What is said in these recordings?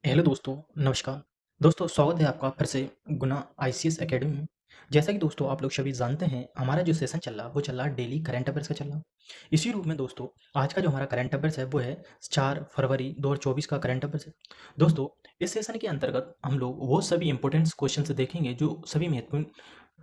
Hello दोस्तों, नमस्कार। दोस्तों स्वागत है आपका फिर से गुना आईसीएस एकेडमी में। जैसा कि दोस्तों आप लोग सभी जानते हैं, हमारा जो सेशन चल रहा है वो चल रहा है डेली करंट अफेयर्स का चल रहा है। इसी रूप में दोस्तों आज का जो हमारा करंट अफेयर्स है वो है 4 फरवरी 2024 का करंट अफेयर्स है। दोस्तों इस सेशन के अंतर्गत हम लोग वो सभी इंपॉर्टेंट क्वेश्चन देखेंगे जो सभी महत्वपूर्ण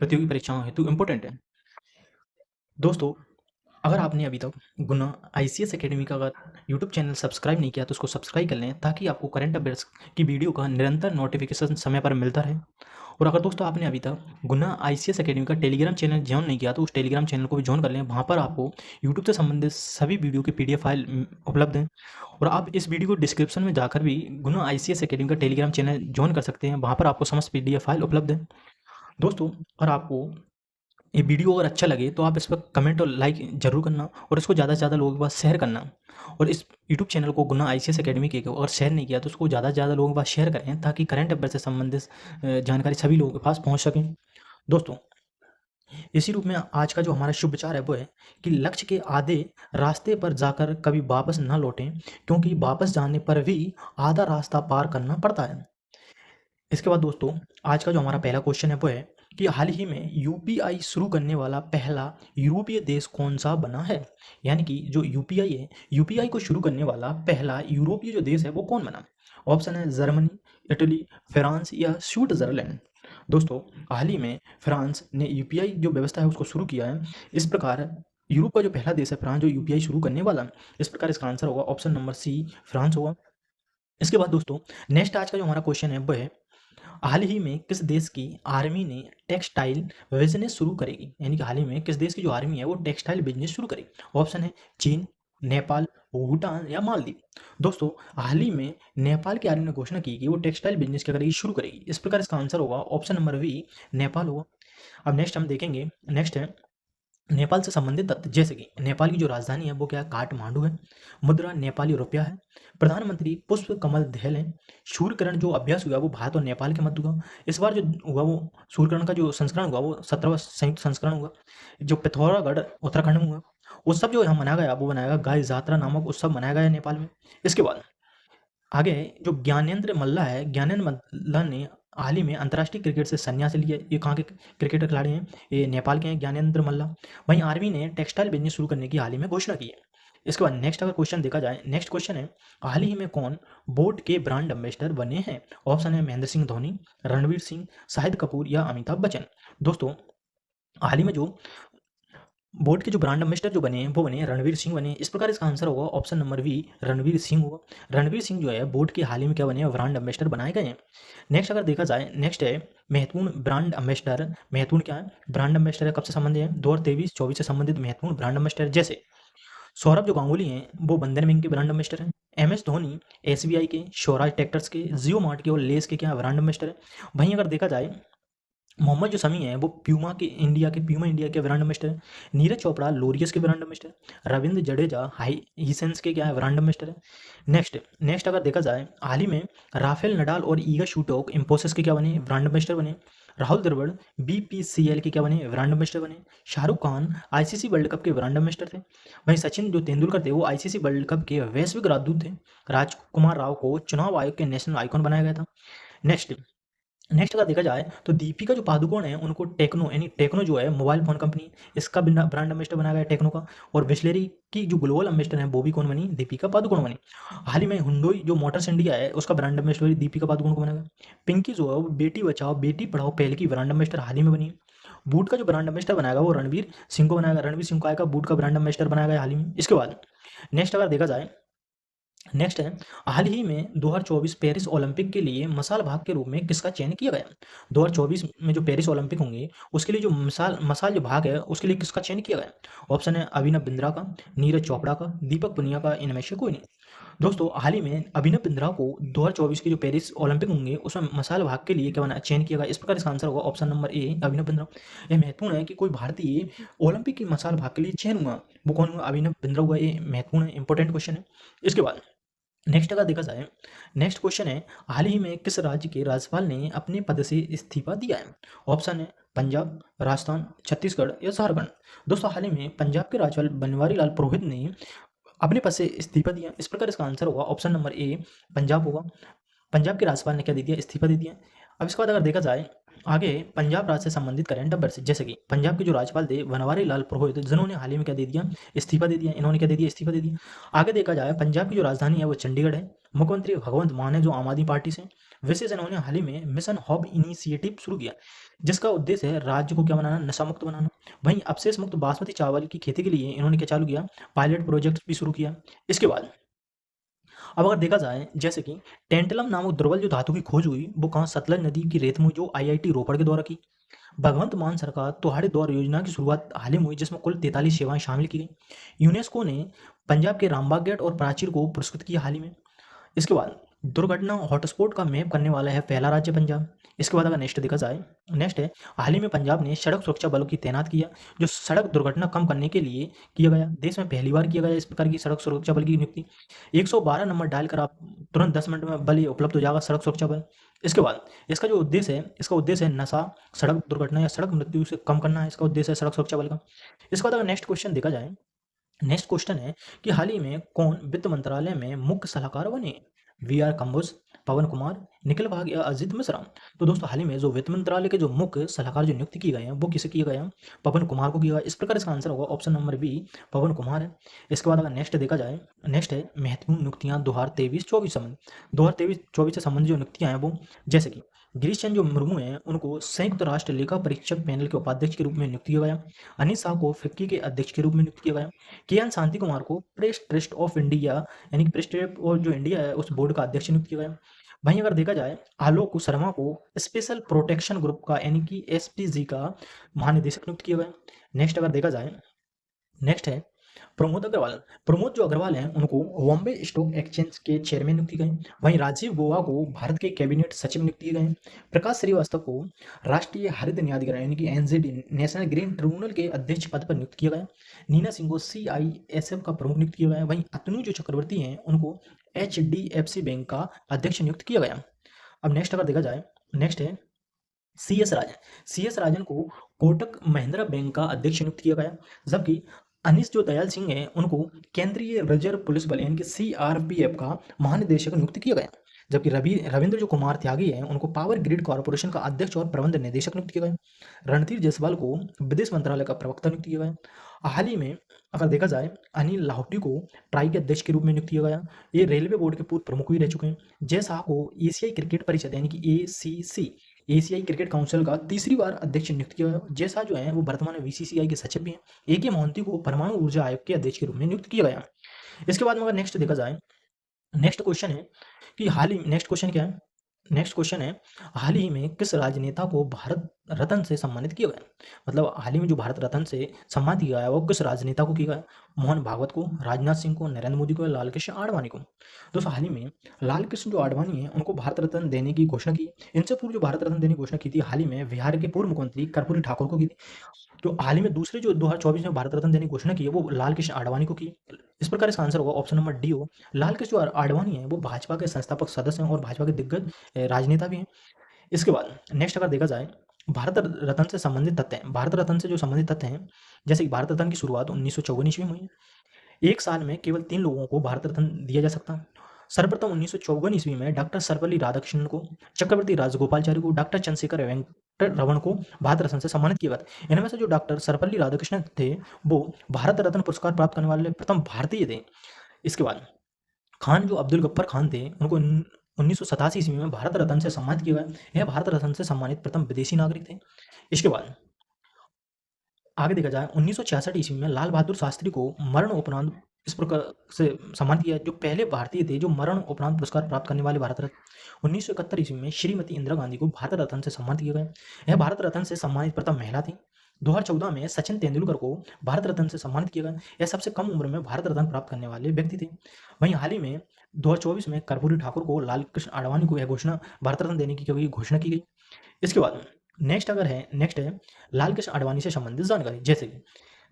प्रतियोगी परीक्षाओं हेतु इम्पोर्टेंट है। दोस्तों अगर आपने अभी तक गुना आईसीएस एकेडमी का अगर यूट्यूब चैनल सब्सक्राइब नहीं किया तो उसको सब्सक्राइब कर लें ताकि आपको करंट अफेयर्स की वीडियो का निरंतर नोटिफिकेशन समय पर मिलता रहे। और अगर दोस्तों आपने अभी तक गुना आईसीएस एकेडमी का टेलीग्राम चैनल ज्वाइन नहीं किया तो उस टेलीग्राम चैनल को भी ज्वाइन कर लें। वहाँ पर आपको यूट्यूब से संबंधित सभी वीडियो की पीडीएफ फाइल उपलब्ध है। और आप इस वीडियो को डिस्क्रिप्शन में जाकर भी गुना आईसीएस एकेडमी का टेलीग्राम चैनल ज्वाइन कर सकते हैं। वहाँ पर आपको समस्त पीडीएफ फाइल उपलब्ध है। दोस्तों अगर आपको ये वीडियो अगर अच्छा लगे तो आप इस पर कमेंट और लाइक जरूर करना और इसको ज़्यादा से ज़्यादा लोगों के पास शेयर करना। और इस यूट्यूब चैनल को गुना आईसीएस एकेडमी के अगर शेयर नहीं किया तो उसको ज़्यादा से ज़्यादा लोगों के पास शेयर करें ताकि करंट अफेयर से संबंधित जानकारी सभी लोगों के पास पहुंच सके। दोस्तों इसी रूप में आज का जो हमारा शुभ विचार है वो है कि लक्ष्य के आधे रास्ते पर जाकर कभी वापस न लौटें, क्योंकि वापस जाने पर भी आधा रास्ता पार करना पड़ता है। इसके बाद दोस्तों आज का जो हमारा पहला क्वेश्चन है वो है कि हाल ही में यूपीआई शुरू करने वाला पहला यूरोपीय देश कौन सा बना है। यानी कि जो यूपीआई है, यूपीआई को शुरू करने वाला पहला यूरोपीय जो देश है वो कौन बना। ऑप्शन है जर्मनी, इटली, फ्रांस या स्विट्जरलैंड। दोस्तों हाल ही में फ्रांस ने यूपीआई जो व्यवस्था है उसको शुरू किया है। इस प्रकार यूरोप का जो पहला देश है फ्रांस जो यूपीआई शुरू करने वाला है। इस प्रकार इसका आंसर होगा ऑप्शन नंबर सी, फ्रांस होगा। इसके बाद दोस्तों नेक्स्ट आज का जो हमारा क्वेश्चन है वो है हाल ही में किस देश की आर्मी ने टेक्सटाइल बिजनेस शुरू करेगी। यानी कि हाल ही में किस देश की जो आर्मी है वो टेक्सटाइल बिजनेस शुरू करेगी। ऑप्शन है चीन, नेपाल, भूटान या मालदीव। दोस्तों हाल ही में नेपाल की आर्मी ने घोषणा की कि वो टेक्सटाइल बिजनेस क्या करेगी, शुरू करेगी। इस प्रकार इसका आंसर होगा ऑप्शन नंबर बी, नेपाल होगा। अब नेक्स्ट हम देखेंगे, नेक्स्ट है नेपाल से संबंधित तथ्य, जैसे कि नेपाल की जो राजधानी है वो क्या है, काठमांडू है। मुद्रा नेपाली रुपया है। प्रधानमंत्री पुष्प कमल दहल है। सूर्यकिरण जो अभ्यास हुआ वो भारत और नेपाल के मध्य हुआ। इस बार जो हुआ वो सूर्यकिरण का जो संस्करण हुआ वो 17वां संयुक्त संस्करण हुआ जो पिथौरागढ़ उत्तराखंड में हुआ। उत्सव जो यहाँ मनाया गया वो मनाया गया गाय जात्रा नामक उत्सव मनाया गया नेपाल में। इसके बाद आगे जो ज्ञानेंद्र मल्ला है, ज्ञानेंद्र मल्ला ने हाल ही में अंतर्राष्ट्रीय क्रिकेट से संन्यास लिया। ये कहाँ के क्रिकेटर खिलाड़ी हैं, ये नेपाल के हैं ज्ञानेंद्र मल्ला। वहीं आर्मी ने टेक्सटाइल बिजनेस शुरू करने की हाल ही में घोषणा की है। इसके बाद नेक्स्ट अगर क्वेश्चन देखा जाए, नेक्स्ट क्वेश्चन है हाल ही में कौन बोट के ब्रांड एम्बेसडर बने हैं। ऑप्शन है महेंद्र सिंह धोनी, रणवीर सिंह, शाहिद कपूर या अमिताभ बच्चन। दोस्तों हाल ही में जो बोट के जो ब्रांड एम्बेसडर जो बने हैं वो बने रणवीर सिंह बने। इस प्रकार इसका आंसर होगा option number B, Ranveer Singh होगा। रणवीर सिंह जो है बोट के हाल ही में क्या बने हैं, ब्रांड एम्बेसडर बनाए गए हैं। नेक्स्ट अगर देखा जाए, नेक्स्ट है महत्वपूर्ण ब्रांड एम्बेसडर। महत्वपूर्ण क्या है, ब्रांड एम्बेसडर कब से संबंधित है, 2023-24 से संबंधित महत्वपूर्ण ब्रांड एम्बेसडर। जैसे सौरभ जो गांगुली हैं वो बंधन बैंक के ब्रांड एम्बेसडर हैं। एम एस धोनी एसबीआई के, स्वराज ट्रैक्टर्स के, जियो मार्ट के और लेस के क्या ब्रांड एम्बेसडर है। वहीं अगर देखा जाए मोहम्मद जो शमी है वो प्यूमा के इंडिया के, प्यूमा इंडिया के ब्रांड एम्बेसडर है। नीरज चोपड़ा लोरियस के ब्रांड एम्बेसडर है। रविंद्र जडेजा हाई हिसेंस के क्या है, ब्रांड एम्बेसडर है। नेक्स्ट नेक्स्ट अगर देखा जाए हाल ही में राफेल नडाल और ईगा शूटोक इंफोसिस के क्या बने, ब्रांड एम्बेसडर बने। राहुल द्रविड़ बीपीसीएल के क्या बने, ब्रांड एम्बेसडर बने। Shahrukh Khan ICC world cup के ब्रांड एम्बेसडर थे। वहीं सचिन जो तेंदुलकर थे वो आईसीसी वर्ल्ड कप के वैश्विक राजदूत थे। राजकुमार राव को चुनाव आयोग के नेशनल आइकॉन बनाया गया था। नेक्स्ट नेक्स्ट अगर देखा जाए तो दीपिका जो पादुकोण है उनको टेक्नो, यानी टेक्नो जो है मोबाइल फोन कंपनी, इसका ब्रांड एम्बेसडर बनाया गया है टेक्नो का। और बिस्लेरी की जो ग्लोबल एम्बेसडर है वो भी कौन बनी, दीपिका पादुकोण बनी। हाल ही में हुंडई जो मोटर्स इंडिया है उसका ब्रांड एम्बेसडर दीपिका पादुकोण को बनाया गया। पिंकी जो है वो बेटी बचाओ बेटी पढ़ाओ पहल की ब्रांड एम्बेसडर हाल ही में बनी। बूट का जो ब्रांड एम्बेसडर बनाएगा वो रणवीर सिंह को बनाएगा, रणवीर सिंह को आएगा बूट का ब्रांड एम्बेसडर बनाया गया हाल ही में। इसके बाद नेक्स्ट अगर देखा जाए, नेक्स्ट है हाल ही में 2024 पेरिस ओलंपिक के लिए मसाल भाग के रूप में किसका चयन किया गया। 2024 में जो पेरिस ओलंपिक होंगे उसके लिए जो मसाल मसाल जो भाग है उसके लिए किसका चयन किया गया। ऑप्शन है अभिनव बिंद्रा का, नीरज चोपड़ा का, दीपक पुनिया का, इनमें से कोई नहीं। दोस्तों हाल ही में अभिनव बिंद्रा को 2024 के जो पेरिस ओलंपिक होंगे उसमें मसाल भाग के लिए क्या बना, चयन किया गया। इस प्रकार इसका आंसर होगा option number A, Abhinav Bindra. यह महत्वपूर्ण है कि कोई भारतीय ओलंपिक के मसाल भाग के लिए चयन हुआ, वो कौन हुआ, अभिनव बिंद्रा हुआ। ये महत्वपूर्ण है, इंपॉर्टेंट क्वेश्चन है। इसके बाद नेक्स्ट अगर देखा जाए, नेक्स्ट क्वेश्चन है हाल ही में किस राज्य के राज्यपाल ने अपने पद से इस्तीफा दिया है। ऑप्शन है पंजाब, राजस्थान, छत्तीसगढ़ या झारखंड। दोस्तों हाल ही में पंजाब के राज्यपाल बनवारी लाल पुरोहित ने अपने पद से इस्तीफा दिया। इस प्रकार इसका आंसर होगा ऑप्शन नंबर ए, पंजाब होगा। पंजाब के राज्यपाल ने क्या दे दिया, इस्तीफा दे दिया। अब इसके बाद अगर देखा जाए आगे पंजाब राज्य से संबंधित करंट अफेयर्स, जैसे कि पंजाब के जो राज्यपाल थे बनवारी लाल पुरोहित, जिन्होंने हाल ही में क्या दे दिया, इस्तीफा दे दिया। इन्होंने क्या दे दिया, इस्तीफा दे दिया। आगे देखा जाए पंजाब की जो राजधानी है वो चंडीगढ़ है। मुख्यमंत्री भगवंत मान है जो आम आदमी पार्टी से। विशेष इन्होंने हाल ही में मिशन हब इनिशिएटिव शुरू किया, जिसका उद्देश्य है राज्य को क्या बनाना, नशा मुक्त बनाना। वहीं अपशेष मुक्त बासमती चावल की खेती के लिए इन्होंने क्या चालू किया, पायलट प्रोजेक्ट भी शुरू किया। इसके बाद अब अगर देखा जाए जैसे कि टेंटलम नामक दुर्बल जो धातु की खोज हुई वो कहाँ, सतलज नदी की रेत में जो आईआईटी रोपड़ के द्वारा की। भगवंत मान सरकार तुम्हारे द्वार योजना की शुरुआत हाल ही में हुई, जिसमें कुल 43 सेवाएं शामिल की गई। यूनेस्को ने पंजाब के रामबाग गेट और प्राचीर को पुरस्कृत किया हाल ही में। इसके बाद दुर्घटना हॉटस्पॉट का मैप करने वाला है पहला राज्य पंजाब। इसके बाद अगर नेक्स्ट देखा जाए, नेक्स्ट है हाल ही में पंजाब ने सड़क सुरक्षा बलों की तैनात किया, जो सड़क दुर्घटना कम करने के लिए किया गया। देश में पहली बार किया गया इस प्रकार की सड़क सुरक्षा बल की नियुक्ति। 112 नंबर डायल कर आप तुरंत 10 मिनट में बल ये उपलब्ध हो जाएगा, सड़क सुरक्षा बल। इसके बाद इसका जो उद्देश्य है, इसका उद्देश्य है नशा, सड़क दुर्घटना या सड़क मृत्यु से कम करना है, इसका उद्देश्य है सड़क सुरक्षा बल का। इसके बाद अगर नेक्स्ट क्वेश्चन देखा जाए, नेक्स्ट क्वेश्चन है कि हाल ही में कौन वित्त मंत्रालय में मुख्य सलाहकार बने, वी आर कंबोज, पवन कुमार, निखिल वाघ या अजित मिश्रा। तो दोस्तों हाल ही में जो वित्त मंत्रालय के जो मुख्य सलाहकार जो नियुक्त किए गए हैं वो किसे किए गए हैं, पवन कुमार को किया गया। इस प्रकार इसका आंसर होगा ऑप्शन नंबर बी, पवन कुमार है। इसके बाद अगर नेक्स्ट देखा जाए, नेक्स्ट है महत्वपूर्ण नियुक्तियां 2023-24 संबंध, 2023-24 से संबंधित जो नियुक्तियां हैं वो, जैसे कि गिरीश चंद्र जो मुर्मू हैं उनको संयुक्त राष्ट्र लेखा परीक्षक पैनल के उपाध्यक्ष के रूप में नियुक्त किया गया। अनिल शाह को फिक्की के अध्यक्ष के रूप में नियुक्त किया गया। के एन शांति कुमार को प्रेस ट्रस्ट ऑफ इंडिया यानी कि प्रेस ट्रस्ट और जो इंडिया है उस बोर्ड का अध्यक्ष नियुक्त किया गया। वहीं अगर देखा जाए आलोक शर्मा को स्पेशल प्रोटेक्शन ग्रुप का यानी कि एसपीजी का महानिदेशक नियुक्त किया गया। नेक्स्ट अगर देखा जाए, नेक्स्ट है प्रमोद अग्रवाल। प्रमोद जो अग्रवाल हैं उनको बॉम्बे स्टॉक एक्सचेंज के चेयरमैन नियुक्त किए गए। वहीं राजीव गोवा को भारत के कैबिनेट सचिव नियुक्त किए गए। प्रकाश श्रीवास्तव को राष्ट्रीय हरित न्यायाधिकरण यानी कि एनजीटी नेशनल ग्रीन ट्रिब्यूनल के अध्यक्ष पद पर नियुक्त किया गया। नीना सिंह को सीआईएसएफ का प्रमुख नियुक्त किया गया। वहीं अतनु जो चक्रवर्ती हैं उनको एचडीएफसी बैंक का अध्यक्ष नियुक्त किया गया। अब नेक्स्ट अगर देखा जाए, नेक्स्ट है सी एस राजन। सी एस राजन को कोटक महिंद्रा बैंक का अध्यक्ष नियुक्त किया गया। जबकि अनिश जो दयाल सिंह हैं उनको केंद्रीय रिजर्व पुलिस बल यानी कि सीआरपीएफ का महानिदेशक नियुक्त किया गया। जबकि रविंद्र जो कुमार त्यागी हैं उनको पावर ग्रिड कॉर्पोरेशन का अध्यक्ष और प्रबंध निदेशक नियुक्त किया गया। रणधीर जायसवाल को विदेश मंत्रालय का प्रवक्ता नियुक्त किया गया। हाल ही में अगर देखा जाए अनिल लाहौटी को ट्राई के अध्यक्ष के रूप में नियुक्त किया गया। ये रेलवे बोर्ड के पूर्व प्रमुख भी रह चुके हैं। जय शाह को एशियाई क्रिकेट परिषद यानी कि एसीसी एशियाई क्रिकेट काउंसिल का तीसरी बार अध्यक्ष नियुक्त किया गया। जय शाह जो है वो वर्तमान में बीसीसीआई के सचिव भी हैं। ए के मोहंती को परमाणु ऊर्जा आयोग के अध्यक्ष के रूप में नियुक्त किया गया। इसके बाद में अगर नेक्स्ट देखा जाए, नेक्स्ट क्वेश्चन है कि हाल ही नेक्स्ट क्वेश्चन क्या है, नेक्स्ट क्वेश्चन है हाल ही में किस राजनेता को भारत रत्न से सम्मानित किया गया। मतलब हाल ही में जो भारत रत्न से सम्मानित किया गया वो किस राजनेता को किया गया, मोहन भागवत को, राजनाथ सिंह को, नरेंद्र मोदी को या लाल कृष्ण आडवाणी को। दोस्तों हाल ही में लाल कृष्ण जो आडवाणी है उनको भारत रत्न देने की घोषणा की। इनसे पूर्व जो भारत रत्न देने की घोषणा की थी हाल ही में बिहार के पूर्व मुख्यमंत्री कर्पूरी ठाकुर को की थी। तो हाल ही में दूसरे जो 2024 में भारत रत्न देने की घोषणा की है वो लाल कृष्ण आडवाणी को की। इस प्रकार इसका आंसर होगा ऑप्शन नंबर डी हो। लाल कृष्ण जो आडवाणी है वो भाजपा के संस्थापक सदस्य हैं और भाजपा के दिग्गज राजनेता भी हैं। इसके बाद नेक्स्ट अगर देखा जाए भारत रत्न से संबंधित तथ्य हैं, भारत रत्न से जो संबंधित तथ्य हैं, जैसे कि भारत रत्न की शुरुआत 1954 ईस्वी में हुई है। एक साल में केवल 3 लोगों को भारत रत्न दिया जा सकता। सर्वप्रथम 1954 ईस्वी में डॉक्टर सर्वपल्ली राधाकृष्णन को, चक्रवर्ती राजगोपालचारी को, डॉक्टर चंद्रशेखर वेंकट रमन को भारत रत्न से सम्मानित किया गया। इनमें से जो डॉक्टर सर्वपल्ली राधाकृष्णन थे वो भारत रत्न पुरस्कार प्राप्त करने वाले प्रथम भारतीय थे। इसके बाद खान जो अब्दुल गफ्फार खान थे उनको 1987 ईस्वी में भारत रत्न से सम्मानित किया गया। यह भारत रत्न से सम्मानित प्रथम विदेशी नागरिक थे। इसके बाद आगे देखा जाए 1966 ईस्वी में लाल बहादुर शास्त्री को मरण उपरांत इस प्रकार से सम्मानित किया, जो पहले भारतीय थे जो मरण उपरांत पुरस्कार प्राप्त करने वाले भारत रत्न। 1971 ईस्वी में श्रीमती इंदिरा गांधी को भारत रत्न से सम्मानित किया गया। यह भारत रत्न से सम्मानित प्रथम महिला थी। 2014 में सचिन तेंदुलकर को भारत रत्न से सम्मानित किया गया। यह सबसे कम उम्र में भारत रत्न प्राप्त करने वाले व्यक्ति थे। वहीं हाल ही में 2024 में कर्पूरी ठाकुर को, लाल कृष्ण आडवाणी को यह घोषणा भारत रत्न देने की घोषणा की गई। इसके बाद नेक्स्ट है लाल कृष्ण आडवाणी से संबंधित जानकारी, जैसे कि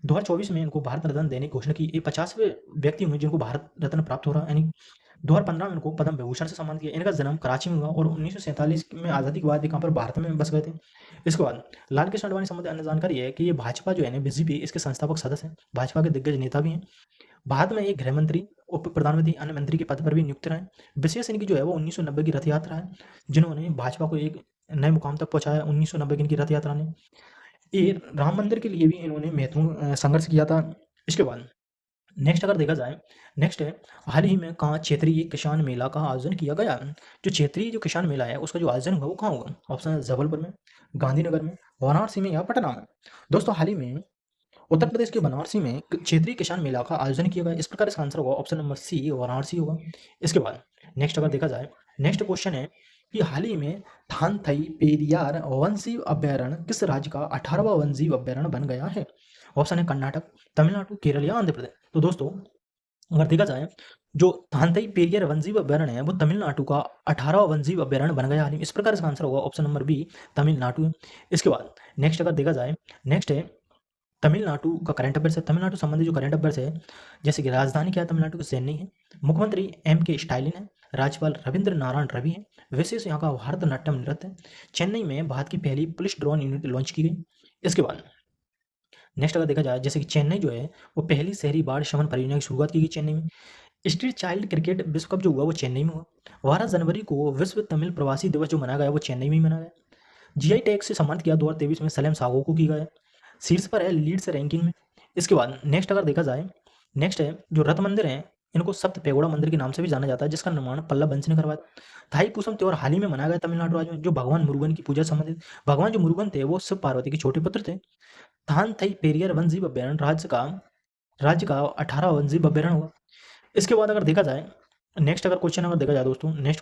2024 में इनको भारत रत्न देने की घोषणा की। ये 50वें व्यक्ति हुए जिनको भारत रत्न प्राप्त हो रहा है, यानी 2015 में इनको पद्म विभूषण से सम्मानित किया। इनका जन्म कराची में हुआ और 1947 में आज़ादी के बाद ये कहाँ पर भारत में बस गए थे। इसके बाद लाल कृष्ण आडवाणी संबंधी अन्य जानकारी है कि ये भाजपा जो है ना बीजेपी इसके संस्थापक सदस्य हैं, भाजपा के दिग्गज नेता भी हैं। भारत में एक गृह मंत्री, उप प्रधानमंत्री, अन्य मंत्री के पद पर भी नियुक्त रहे। विशेष इनकी जो है वो 1990 की रथ यात्रा है, जिन्होंने भाजपा को एक नए मुकाम तक पहुंचाया। 1990 की इनकी रथ यात्रा ने, ये राम मंदिर के लिए भी इन्होंने महत्वपूर्ण संघर्ष किया था। इसके बाद नेक्स्ट अगर देखा जाए, नेक्स्ट है हाल ही में कहाँ क्षेत्रीय किसान मेला का आयोजन किया गया। जो क्षेत्रीय जो किसान मेला है उसका जो आयोजन हुआ वो कहाँ हुआ? ऑप्शन है जबलपुर में, गांधीनगर में, वाराणसी में या पटना में। दोस्तों हाल ही में उत्तर प्रदेश के बनारसी में क्षेत्रीय किसान मेला का आयोजन किया गया। इस प्रकार इसका आंसर होगा ऑप्शन नंबर सी, वाराणसी होगा। इसके बाद नेक्स्ट अगर देखा जाए, नेक्स्ट क्वेश्चन है कि हाल ही में थानथई पेरियार वन्यजीव अभ्यारण्य किस राज्य का 18वां वन्यजीव अभ्यारण्य बन गया है? ऑप्शन है कर्नाटक, तमिलनाडु, केरल या आंध्र प्रदेश। तो दोस्तों अगर देखा जाए, जो थानथई पेरियार वन्यजीव अभ्यारण्य है वो तमिलनाडु का 18वां वन्यजीव अभ्यारण्य बन गया हाल ही में। इस प्रकार इसका आंसर होगा ऑप्शन नंबर बी, तमिलनाडु। इसके बाद नेक्स्ट अगर देखा जाए, नेक्स्ट है तमिलनाडु का करंट अफेयर्स है। तमिलनाडु संबंधी जो करंट अफेयर्स है, जैसे कि राजधानी क्या है तमिलनाडु की? चेन्नई है। मुख्यमंत्री M.K. स्टालिन है। राज्यपाल रविंद्र नारायण रवि है। विशेष यहाँ का भारतनाट्यम नृत्य है। चेन्नई में भारत की पहली पुलिस ड्रोन यूनिट लॉन्च की गई। इसके बाद नेक्स्ट अगर देखा जाए, जैसे कि चेन्नई जो है वो पहली शहरी बाढ़ शमन परियोजना की शुरुआत की गई चेन्नई में। स्ट्रीट चाइल्ड क्रिकेट विश्व कप जो हुआ वो चेन्नई में हुआ। 12 जनवरी को विश्व तमिल प्रवासी दिवस जो मनाया गया वो चेन्नई में ही मनाया गया। जीआई टैग से सम्मानित किया 2023 में सलेम सागो को किया गया। शीर्ष पर है लीड्स रैंकिंग में। इसके बाद नेक्स्ट अगर देखा जाए, नेक्स्ट है जो रथ मंदिर है इनको सप्त पेगोड़ा मंदिर के नाम से भी जाना जाता है, जिसका निर्माण पल्लव वंश ने करवाया। थाई पूसम त्योहार हाल ही में मनाया गया तमिलनाडु राज्य में, जो भगवान मुरुगन की पूजा से संबंधित। भगवान जो मुरुगन थे वो शिव पार्वती के छोटे पुत्र थे। थान थई पेरियर वन्यजीव अभ्यारण्य राज्य का 18 वन्यजीव अभ्यारण्य हुआ। इसके बाद अगर देखा जाए, नेक्स्ट अगर क्वेश्चन अगर देखा जाए दोस्तों, नेक्स्ट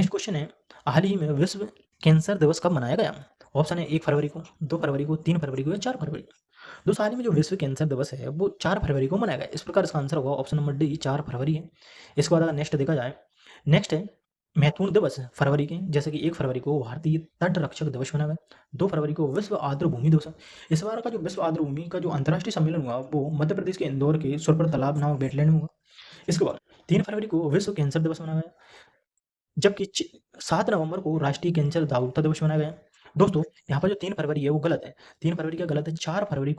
क्वेश्चन है हाल ही में विश्व कैंसर दिवस कब मनाया गया? ऑप्शन है 1 फरवरी को, 2 फरवरी को, 3 फरवरी को या 4 फरवरी को। दोस्तों हाल ही में जो विश्व कैंसर दिवस है वो 4 फरवरी को मनाया गया। इस प्रकार इसका आंसर होगा ऑप्शन नंबर डी, 4 फरवरी है। इसके बाद अगर नेक्स्ट देखा जाए, नेक्स्ट है महत्वपूर्ण दिवस फरवरी के, जैसे कि 1 फरवरी को भारतीय तट रक्षक दिवस मनाया गया। 2 फरवरी को विश्व आर्द्र भूमि दिवस है। इस बार का जो विश्व आर्द्र भूमि का जो अंतर्राष्ट्रीय सम्मेलन हुआ वो मध्य प्रदेश के इंदौर के सुरपुर तालाब नामक वेटलैंड में हुआ। इसके बाद 3 फरवरी को विश्व कैंसर दिवस मनाया गया, जबकि 7 नवंबर को राष्ट्रीय कैंसर जागरूकता दिवस मनाया गया। दोस्तों यहाँ पर जो 3 फरवरी है वो गलत है। 3 फरवरी क्या गलत है? 4 फरवरी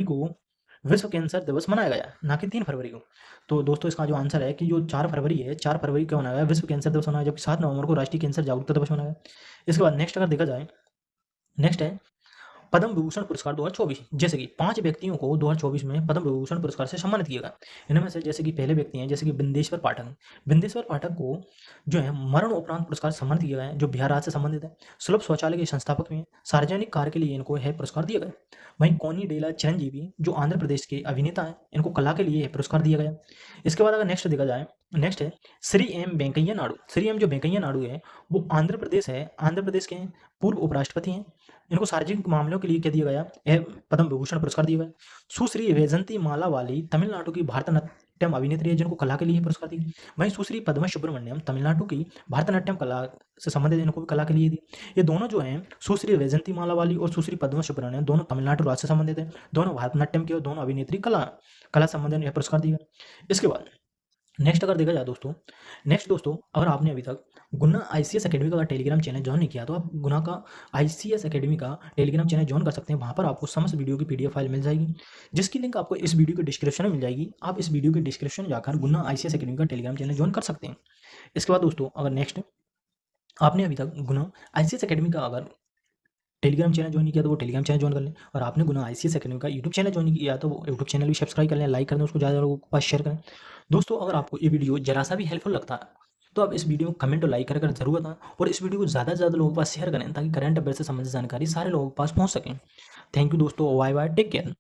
को विश्व कैंसर दिवस मनाया गया, ना कि 3 फरवरी को। तो दोस्तों इसका जो आंसर है कि जो 4 फरवरी है, 4 फरवरी को मनाया गया विश्व कैंसर दिवस मनाया, जबकि 7 नवंबर को राष्ट्रीय कैंसर जागरूकता दिवस मनाया गया। इसके बाद नेक्स्ट अगर देखा जाए, नेक्स्ट है पद्म विभूषण पुरस्कार 2024। जैसे कि 5 व्यक्तियों को 2024 में पद्म विभूषण पुरस्कार से सम्मानित किया गया। इनमें से जैसे कि पहले व्यक्ति हैं जैसे कि बिंदेश्वर पाठक। बिंदेश्वर पाठक को जो है मरण उपरांत पुरस्कार से सम्मानित किया गया है, जो बिहार राज्य से संबंधित है। सुलभ शौचालय के संस्थापक भी हैं। सार्वजनिक कार्य के लिए इनको यह पुरस्कार दिया गया। वहीं कोनी डेला चिरंजीवी जो आंध्र प्रदेश के अभिनेता हैं, इनको कला के लिए यह पुरस्कार दिया गया। इसके बाद अगर नेक्स्ट देखा जाए, नेक्स्ट है श्री एम वेंकैया नायडू। श्री एम जो वेंकैया नायडू है वो आंध्र प्रदेश के पूर्व उपराष्ट्रपति हैं। इनको सार्वजनिक मामलों के लिए क्या दिया गया? यह पद्म विभूषण पुरस्कार दिया गया। सुश्री वैजंती मालावाली तमिलनाडु की भारतनाट्यम अभिनेत्री है, जिनको कला के लिए पुरस्कार दी। वहीं सुश्री पद्मा सुब्रमण्यम तमिलनाडु की भारतनाट्यम कला से संबंधित, इनको भी कला के लिए दी। ये दोनों जो हैं सुश्री वैजंती मालावाली और सुश्री पद्मा सुब्रमण्यम, दोनों तमिलनाडु राज्य से संबंधित है। दोनों भारतनाट्यम की और दोनों अभिनेत्री कला संबंधित यह पुरस्कार दिया। इसके बाद नेक्स्ट अगर देखा जाए दोस्तों, अगर आपने अभी तक गुना ICS अकेडमी का टेलीग्राम चैनल ज्वाइन नहीं किया तो आप गुना का ICS अकेडमी का टेलीग्राम चैनल ज्वाइन कर सकते हैं। वहाँ पर आपको समस्त वीडियो की PDF फाइल मिल जाएगी, जिसकी लिंक आपको इस वीडियो के डिस्क्रिप्शन में मिल जाएगी। आप इस वीडियो के डिस्क्रिप्शन में जाकर गुना ICS अकेडमी का टेलीग्राम चैनल ज्वाइन कर सकते हैं। इसके बाद दोस्तों अगर नेक्स्ट आपने अभी तक गुना ICS अकेडमी का अगर टेलीग्राम चैनल ज्वाइन किया तो वो टेलीग्राम चैनल ज्वाइन कर लें, और आपने गुना ICS अकेडमी का यूट्यूब चैनल ज्वाइन किया तो वो यूट्यूब चैनल भी सब्सक्राइब कर लें, लाइक कर दें, उसको ज़्यादा लोगों के पास शेयर करें। दोस्तों अगर आपको ये वीडियो जरा सा भी हेल्पफुल लगता है तो आप इस वीडियो में कमेंट और लाइक कर जरूर बताएं, और इस वीडियो को ज़्यादा से ज़्यादा लोगों के पास शेयर करें ताकि करंट अफेयर से संबंधित जानकारी सारे लोगों के पास पहुँच सकें। थैंक यू दोस्तों, बाय बाय, टेक केयर।